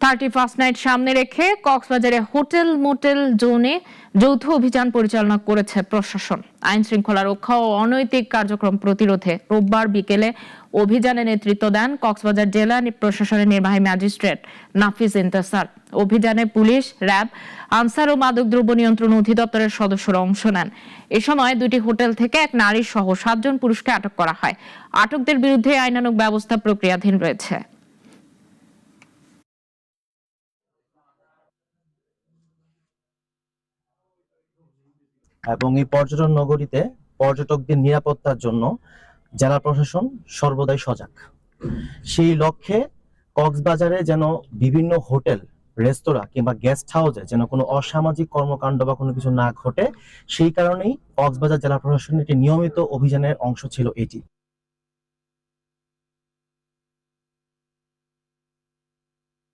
31st night সামনে রেখে কক্সবাজারে হোটেল মোটেল জোনে যৌথ অভিযান পরিচালনা করেছে প্রশাসন। আইন শৃঙ্খলা রক্ষা ও অনৈতিক কার্যক্রম প্রতিরোধে রোববার বিকেলে অভিযানে নেতৃত্ব দেন কক্সবাজার জেলা প্রশাসনের নির্বাহী ম্যাজিস্ট্রেট নাফিস ইন্তেসার। অভিযানে পুলিশ, র্যাব, আনসার ও মাদকদ্রব্য নিয়ন্ত্রণ অধিদপ্তরের সদস্যরা অংশ নেন। এ সময় দুটি হোটেল থেকে এক নারী সহ 7 জন পুরুষকে আটক করা হয়। আটকদের বিরুদ্ধে আইনানুগ ব্যবস্থা প্রক্রিয়াধীন রয়েছে। এবং এই পর্যটন নগরীতে পর্যটকদের নিরাপত্তার জন্য জেলা প্রশাসন সর্বদাই সজাগ। সেই লক্ষ্যে কক্সবাজারে যেন বিভিন্ন হোটেল, রেস্তোরাঁ কিংবা গেস্ট হাউসে যেন কোনো অসামাজিক কর্মকাণ্ড বা কোনো কিছু না ঘটে, সেই কারণেই কক্সবাজার জেলা প্রশাসনের একটি নিয়মিত অভিযানের অংশ ছিল এটি।